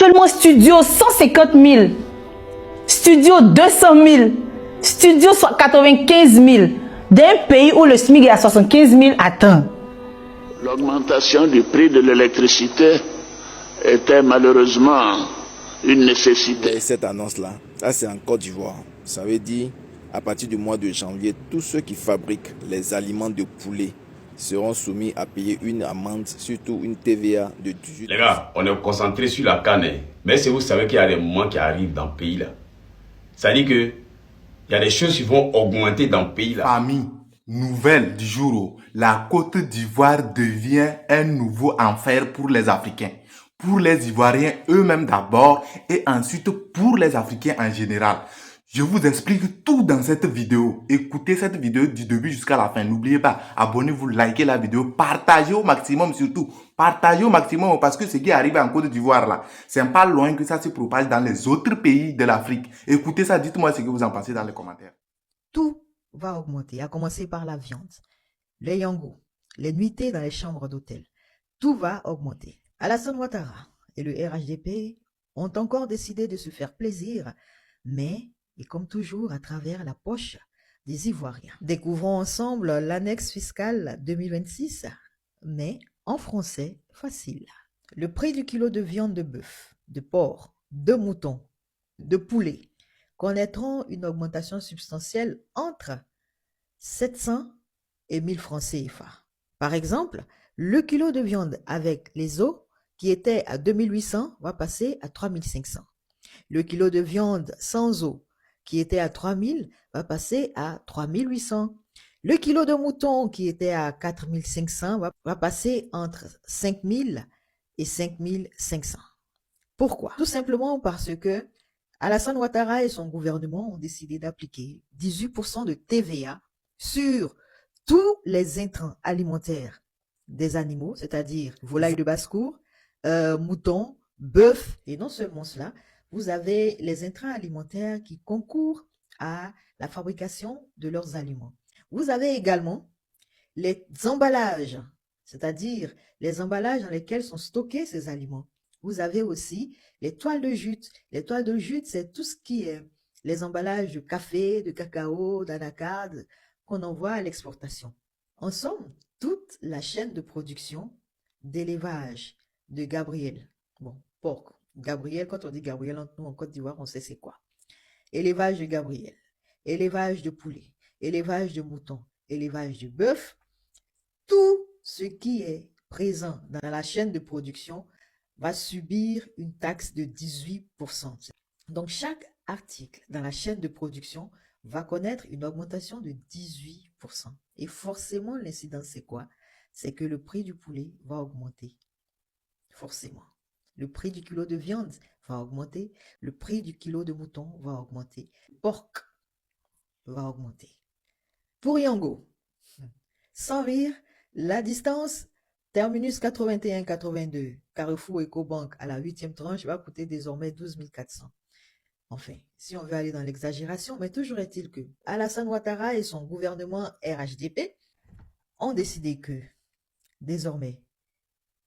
Appelle-moi studio 150 000, studio 200 000, studio 95 000, d'un pays où le SMIC est à 75 000 attends. L'augmentation du prix de l'électricité était malheureusement une nécessité. Et cette annonce-là, ça c'est en Côte d'Ivoire. Ça veut dire, à partir du mois de janvier, tous ceux qui fabriquent les aliments de poulet seront soumis à payer une amende, surtout une TVA de 18%. Les gars, on est concentré sur la canne, mais si vous savez qu'il y a des moments qui arrivent dans le pays là, ça dit que il y a des choses qui vont augmenter dans le pays là. Famille, nouvelle du jour, la Côte d'Ivoire devient un nouveau enfer pour les Africains. Pour les Ivoiriens eux-mêmes d'abord et ensuite pour les Africains en général. Je vous explique tout dans cette vidéo. Écoutez cette vidéo du début jusqu'à la fin. N'oubliez pas, abonnez-vous, likez la vidéo, partagez au maximum surtout. Partagez au maximum parce que ce qui arrive en Côte d'Ivoire là, c'est pas loin que ça se propage dans les autres pays de l'Afrique. Écoutez ça, dites-moi ce que vous en pensez dans les commentaires. Tout va augmenter, à commencer par la viande, les yangos, les nuitées dans les chambres d'hôtel. Tout va augmenter. Alassane Ouattara et le RHDP ont encore décidé de se faire plaisir, mais, et comme toujours, à travers la poche des Ivoiriens. Découvrons ensemble l'annexe fiscale 2026, mais en français facile. Le prix du kilo de viande de bœuf, de porc, de mouton, de poulet connaîtront une augmentation substantielle entre 700 et 1000 francs CFA. Par exemple, le kilo de viande avec les os qui était à 2800 va passer à 3500. Le kilo de viande sans os qui était à 3000 va passer à 3800. Le kilo de mouton qui était à 4500 va passer entre 5000 et 5500. Pourquoi? Tout simplement parce que Alassane Ouattara et son gouvernement ont décidé d'appliquer 18% de TVA sur tous les intrants alimentaires des animaux, c'est-à-dire volailles de basse-cour, moutons, bœuf, et non seulement cela, vous avez les intrants alimentaires qui concourent à la fabrication de leurs aliments. Vous avez également les emballages, c'est-à-dire les emballages dans lesquels sont stockés ces aliments. Vous avez aussi les toiles de jute. Les toiles de jute, c'est tout ce qui est les emballages de café, de cacao, d'anacarde qu'on envoie à l'exportation. En somme, toute la chaîne de production d'élevage de Gabriel. Bon, porc. Gabriel, quand on dit Gabriel, nous en Côte d'Ivoire, on sait c'est quoi. Élevage de Gabriel, élevage de poulet, élevage de mouton, élevage de bœuf. Tout ce qui est présent dans la chaîne de production va subir une taxe de 18%. Donc, chaque article dans la chaîne de production va connaître une augmentation de 18%. Et forcément, l'incidence, c'est quoi? C'est que le prix du poulet va augmenter. Forcément. Le prix du kilo de viande va augmenter. Le prix du kilo de mouton va augmenter. Le porc va augmenter. Pour Yango, sans rire, la distance terminus 81-82, Carrefour EcoBank à la 8e tranche va coûter désormais 12 400. Enfin, si on veut aller dans l'exagération, mais toujours est-il que Alassane Ouattara et son gouvernement RHDP ont décidé que, désormais,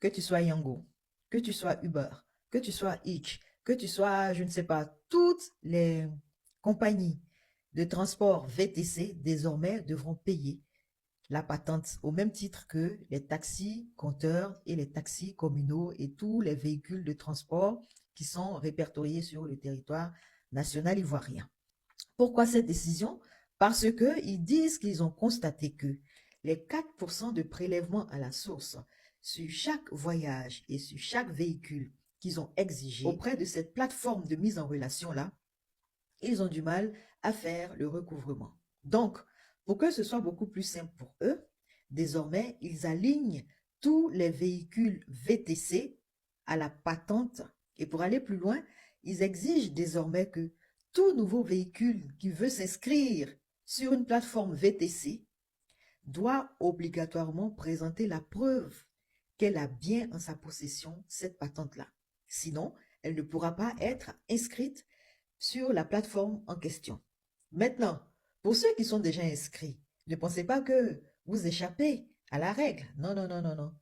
que tu sois Yango, que tu sois Uber, que tu sois Hitch, que tu sois, je ne sais pas, toutes les compagnies de transport VTC, désormais, devront payer la patente au même titre que les taxis compteurs et les taxis communaux et tous les véhicules de transport qui sont répertoriés sur le territoire national ivoirien. Pourquoi cette décision? Parce qu'ils disent qu'ils ont constaté que les 4% de prélèvement à la source sur chaque voyage et sur chaque véhicule qu'ils ont exigé auprès de cette plateforme de mise en relation-là, ils ont du mal à faire le recouvrement. Donc, pour que ce soit beaucoup plus simple pour eux, désormais, ils alignent tous les véhicules VTC à la patente. Et pour aller plus loin, ils exigent désormais que tout nouveau véhicule qui veut s'inscrire sur une plateforme VTC doit obligatoirement présenter la preuve qu'elle a bien en sa possession cette patente-là. Sinon, elle ne pourra pas être inscrite sur la plateforme en question. Maintenant, pour ceux qui sont déjà inscrits, ne pensez pas que vous échappez à la règle. Non, non, non, non, non.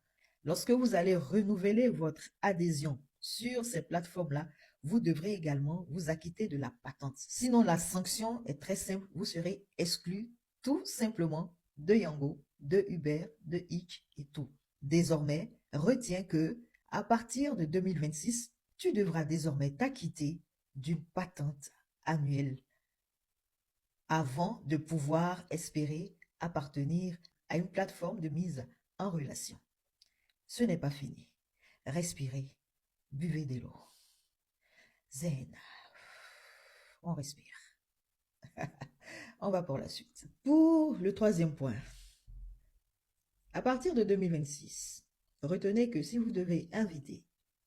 Lorsque vous allez renouveler votre adhésion sur ces plateformes-là, vous devrez également vous acquitter de la patente. Sinon, la sanction est très simple. Vous serez exclu tout simplement de Yango, de Uber, de Hitch et tout. Désormais, retiens que à partir de 2026, tu devras désormais t'acquitter d'une patente annuelle avant de pouvoir espérer appartenir à une plateforme de mise en relation. Ce n'est pas fini. Respirez, buvez de l'eau. Zen. On respire. On va pour la suite. Pour le troisième point, à partir de 2026, retenez que si vous devez inviter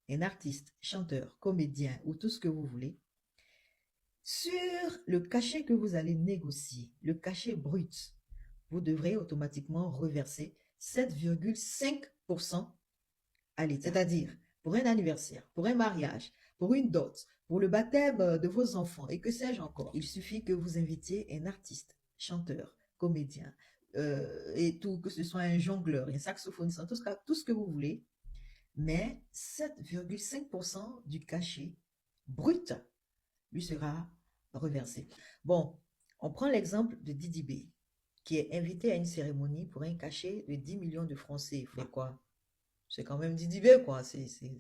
un artiste, chanteur, comédien ou tout ce que vous voulez, sur le cachet que vous allez négocier, le cachet brut, vous devrez automatiquement reverser 7,5% à l'État. C'est-à-dire, pour un anniversaire, pour un mariage, pour une dot, pour le baptême de vos enfants, et que sais-je encore, il suffit que vous invitiez un artiste, chanteur, comédien, et tout, que ce soit un jongleur, un saxophoniste, tout ce que vous voulez, mais 7,5% du cachet brut lui sera reversé. Bon, on prend l'exemple de Didi B, qui est invité à une cérémonie pour un cachet de 10 millions de francs CFA. Quoi? C'est quand même Didi B, quoi.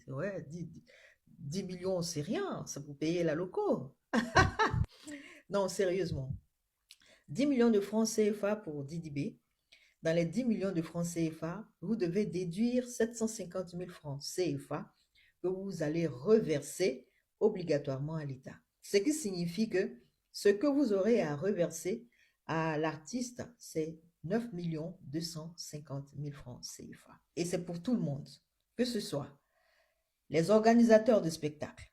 Ouais, 10 millions, c'est rien. Ça vous payer la loco. Non, sérieusement. 10 millions de francs CFA pour Didi B. Dans les 10 millions de francs CFA, vous devez déduire 750 000 francs CFA que vous allez reverser obligatoirement à l'État. Ce qui signifie que ce que vous aurez à reverser à l'artiste, c'est 9 250 000 francs CFA. Et c'est pour tout le monde, que ce soit les organisateurs de spectacles,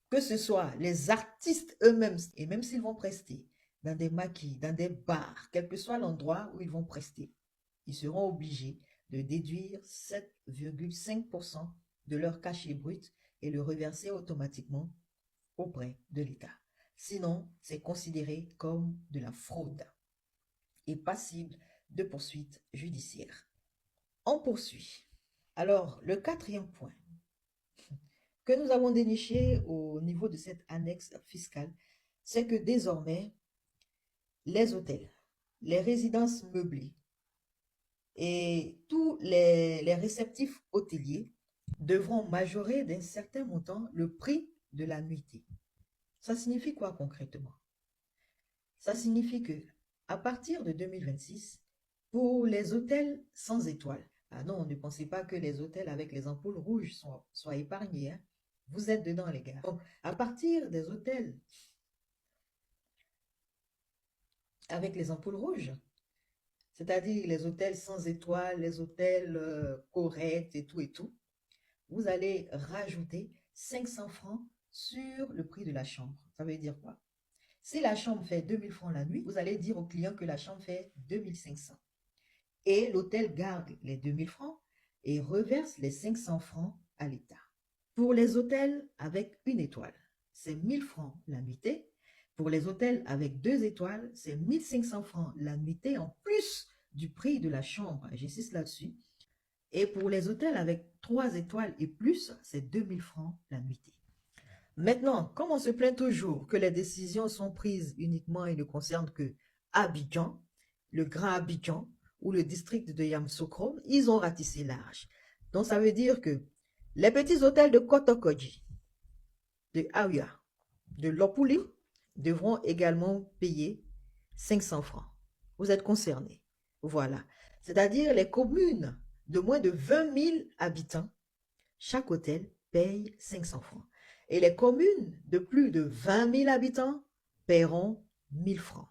que ce soit les artistes eux-mêmes, et même s'ils vont prester dans des maquis, dans des bars, quel que soit l'endroit où ils vont prester, ils seront obligés de déduire 7,5% de leur cachet brut et le reverser automatiquement auprès de l'État. Sinon, c'est considéré comme de la fraude et passible de poursuites judiciaires. On poursuit. Alors, le quatrième point que nous avons déniché au niveau de cette annexe fiscale, c'est que désormais, les hôtels, les résidences meublées et tous les réceptifs hôteliers devront majorer d'un certain montant le prix de la nuitée. Ça signifie quoi concrètement? Ça signifie que à partir de 2026, pour les hôtels sans étoiles, ah non, ne pensez pas que les hôtels avec les ampoules rouges soient épargnés. Hein? Vous êtes dedans, les gars. Donc, à partir des hôtels avec les ampoules rouges, c'est-à-dire les hôtels sans étoiles, les hôtels corrects et tout, vous allez rajouter 500 francs sur le prix de la chambre. Ça veut dire quoi? Si la chambre fait 2000 francs la nuit, vous allez dire au client que la chambre fait 2500. Et l'hôtel garde les 2000 francs et reverse les 500 francs à l'État. Pour les hôtels avec une étoile, c'est 1000 francs la nuitée. Pour les hôtels avec 2 étoiles, c'est 1500 francs la nuitée en plus du prix de la chambre. J'insiste là-dessus. Et pour les hôtels avec 3 étoiles et plus, c'est 2000 francs la nuitée. Maintenant, comme on se plaint toujours que les décisions sont prises uniquement et ne concernent que Abidjan, le Grand Abidjan ou le district de Yamoussoukro, ils ont ratissé large. Donc ça veut dire que les petits hôtels de Kotokodji, de Aouya, de Lopuli devront également payer 500 francs. Vous êtes concernés. Voilà. C'est-à-dire les communes de moins de 20 000 habitants, chaque hôtel paye 500 francs. Et les communes de plus de 20 000 habitants paieront 1000 francs.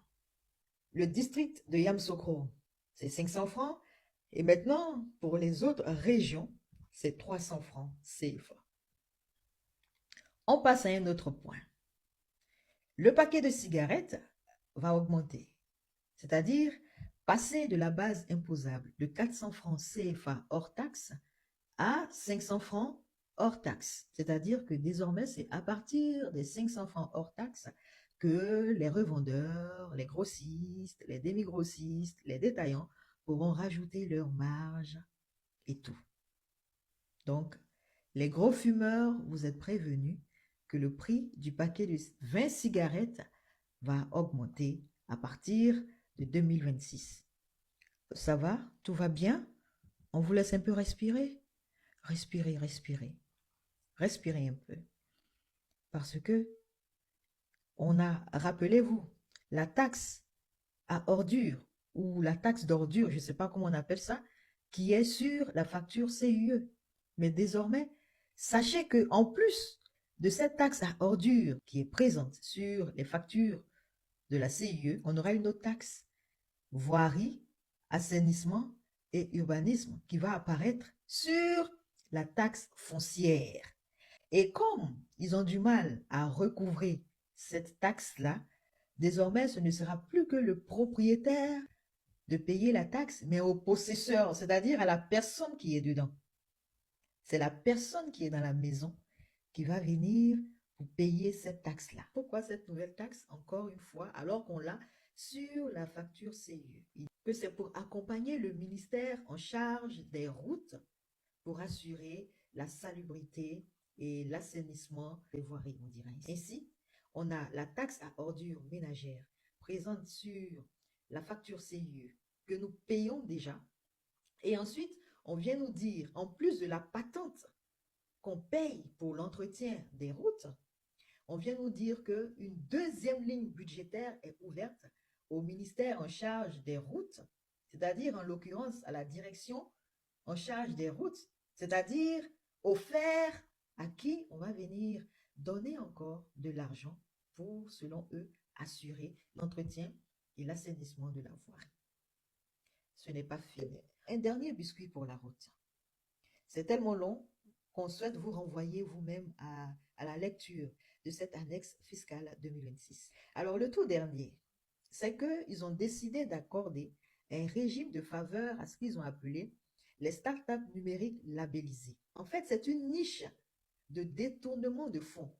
Le district de Yamoussoukro, c'est 500 francs. Et maintenant, pour les autres régions, c'est 300 francs CFA. On passe à un autre point. Le paquet de cigarettes va augmenter. C'est-à-dire passer de la base imposable de 400 francs CFA hors taxe à 500 francs hors taxe. C'est-à-dire que désormais, c'est à partir des 500 francs hors taxe que les revendeurs, les grossistes, les demi-grossistes, les détaillants pourront rajouter leur marge et tout. Donc, Les gros fumeurs, vous êtes prévenus que le prix du paquet de 20 cigarettes va augmenter à partir de 2026. Ça va? Tout va bien? On vous laisse un peu respirer? Respirez, respirez. Respirez un peu. Parce que on a, rappelez-vous, la taxe à ordures ou la taxe d'ordures, je ne sais pas comment on appelle ça, qui est sur la facture CIE. Mais désormais, sachez que en plus de cette taxe à ordures qui est présente sur les factures de la CIE, on aura une autre taxe, voirie, assainissement et urbanisme, qui va apparaître sur la taxe foncière. Et comme ils ont du mal à recouvrer cette taxe-là, désormais, ce ne sera plus que le propriétaire de payer la taxe, mais au possesseur, c'est-à-dire à la personne qui est dedans. C'est la personne qui est dans la maison qui va venir pour payer cette taxe-là. Pourquoi cette nouvelle taxe, encore une fois, alors qu'on l'a sur la facture CIE? Que c'est pour accompagner le ministère en charge des routes pour assurer la salubrité et l'assainissement des voiries, on dirait. Ainsi, on a la taxe à ordures ménagères présente sur la facture CIE que nous payons déjà. Et ensuite, on vient nous dire, en plus de la patente qu'on paye pour l'entretien des routes, on vient nous dire qu'une deuxième ligne budgétaire est ouverte au ministère en charge des routes, c'est-à-dire en l'occurrence à la direction en charge des routes, c'est-à-dire offert à qui on va venir donner encore de l'argent pour, selon eux, assurer l'entretien et l'assainissement de la voirie. Ce n'est pas fini. Un dernier biscuit pour la route. C'est tellement long qu'on souhaite vous renvoyer vous-même à la lecture de cette annexe fiscale 2026. Alors, le tout dernier, c'est qu'ils ont décidé d'accorder un régime de faveur à ce qu'ils ont appelé les startups numériques labellisées. En fait, c'est une niche de détournement de fonds,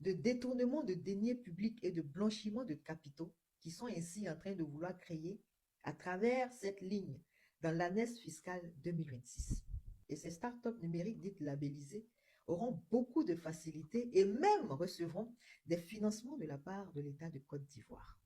de détournement de deniers publics et de blanchiment de capitaux qui sont ainsi en train de vouloir créer à travers cette ligne dans l'annexe fiscale 2026. Et ces startups numériques dites labellisées auront beaucoup de facilités et même recevront des financements de la part de l'État de Côte d'Ivoire.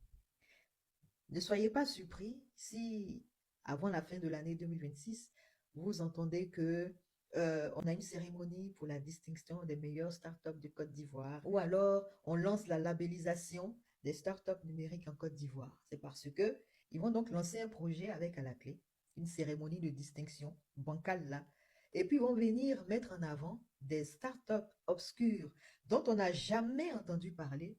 Ne soyez pas surpris si, avant la fin de l'année 2026, vous entendez que on a une cérémonie pour la distinction des meilleures startups de Côte d'Ivoire, ou alors on lance la labellisation des startups numériques en Côte d'Ivoire. C'est parce que ils vont donc lancer un projet avec à la clé une cérémonie de distinction bancale là, et puis ils vont venir mettre en avant des startups obscures dont on n'a jamais entendu parler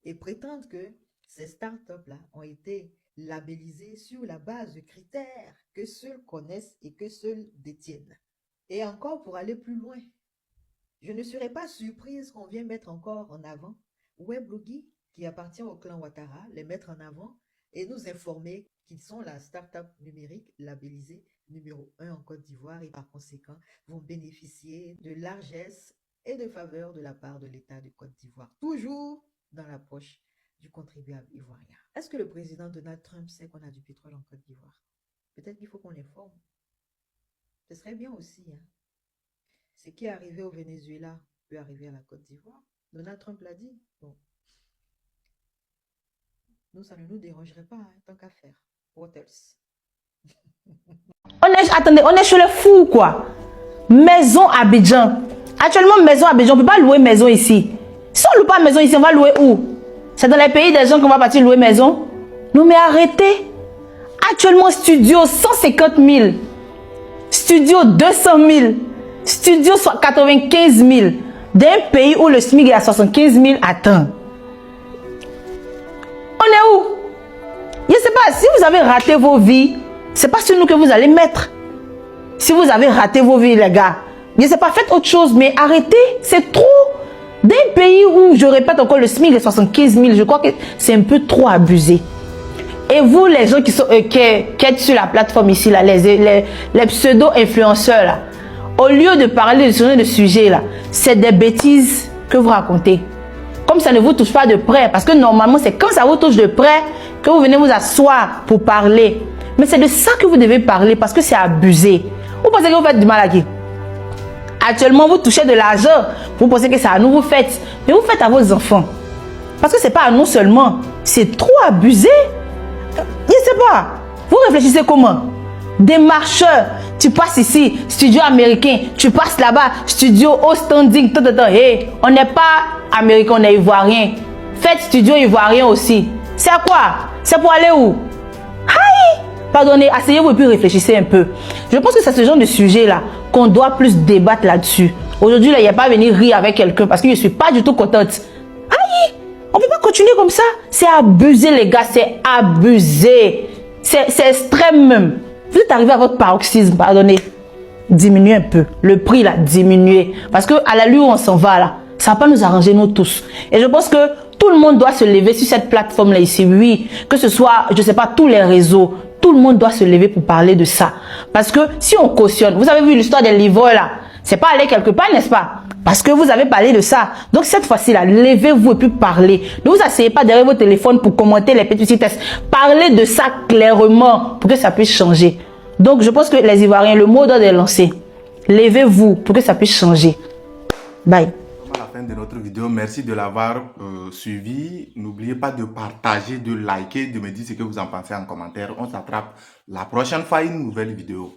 et prétendre que ces startups là ont été labellisées sur la base de critères que seuls connaissent et que seuls détiennent. Et encore pour aller plus loin, je ne serais pas surprise qu'on vienne mettre encore en avant Weblogi, qui appartient au clan Ouattara, les mettre en avant et nous informer qu'ils sont la start-up numérique labellisée numéro 1 en Côte d'Ivoire et par conséquent vont bénéficier de largesses et de faveurs de la part de l'État de Côte d'Ivoire, toujours dans la poche du contribuable ivoirien. Est-ce que le président Donald Trump sait qu'on a du pétrole en Côte d'Ivoire? Peut-être qu'il faut qu'on l'informe. Ce serait bien aussi. Hein. Ce qui est arrivé au Venezuela peut arriver à la Côte d'Ivoire. Donald Trump l'a dit. Bon. Nous, ça ne nous dérangerait pas, hein, tant qu'à faire. What else? Attendez, on est chez les fous, quoi. Maison Abidjan. Actuellement, maison Abidjan, on ne peut pas louer maison ici. Si on ne loue pas maison ici, on va louer où? C'est dans les pays des gens qu'on va partir louer maison? Non, mais arrêtez. Actuellement, studio 150 000. Studio 200 000. Studio 95 000. D'un pays où le SMIC est à 75 000, attends. On est où? Je ne sais pas, si vous avez raté vos vies, c'est pas sur nous que vous allez mettre. Si vous avez raté vos vies, les gars, je ne sais pas, faites autre chose, mais arrêtez, c'est trop. D'un pays où, je répète encore, le SMIC est 75 000, je crois que c'est un peu trop abusé. Et vous, les gens qui sont qui êtes sur la plateforme ici, là, les pseudo-influenceurs, là, au lieu de parler de ce genre de sujet, là, c'est des bêtises que vous racontez. Comme ça ne vous touche pas de près, parce que normalement, c'est quand ça vous touche de près que vous venez vous asseoir pour parler. Mais c'est de ça que vous devez parler, parce que c'est abusé. Vous pensez que vous faites du mal à qui? Actuellement, vous touchez de l'argent. Vous pensez que c'est à nous vous faites. Mais vous faites à vos enfants. Parce que c'est pas à nous seulement. C'est trop abusé. Je ne sais pas. Vous réfléchissez comment? Des marcheurs. Tu passes ici, studio américain. Tu passes là-bas, studio haut standing. Hey, on n'est pas américain, on est ivoirien. Faites studio ivoirien aussi. C'est à quoi? C'est pour aller où? Aïe! Pardonnez, asseyez-vous et puis réfléchissez un peu. Je pense que c'est ce genre de sujet-là qu'on doit plus débattre là-dessus. Aujourd'hui, il n'y a pas à venir rire avec quelqu'un parce que je ne suis pas du tout contente. Aïe! On ne peut pas continuer comme ça. C'est abusé, les gars. C'est abusé. C'est extrême même. Vous êtes arrivé à votre paroxysme, pardonnez. Diminuez un peu. Le prix, là, diminuez. Parce que à la lueur où on s'en va, là, ça ne va pas nous arranger, nous tous. Et je pense que tout le monde doit se lever sur cette plateforme-là ici. Oui, que ce soit, je ne sais pas, tous les réseaux. Tout le monde doit se lever pour parler de ça. Parce que si on cautionne, vous avez vu l'histoire des livreurs, là. C'est pas aller quelque part, n'est-ce pas? Parce que vous avez parlé de ça. Donc cette fois-ci là, levez-vous et puis parlez. Ne vous asseyez pas derrière votre téléphone pour commenter les petits tests. Parlez de ça clairement pour que ça puisse changer. Donc je pense que les Ivoiriens, le mot doit être lancé. Levez-vous pour que ça puisse changer. Bye. À la fin de notre vidéo, merci de l'avoir suivi. N'oubliez pas de partager, de liker, de me dire ce que vous en pensez en commentaire. On s'attrape la prochaine fois une nouvelle vidéo.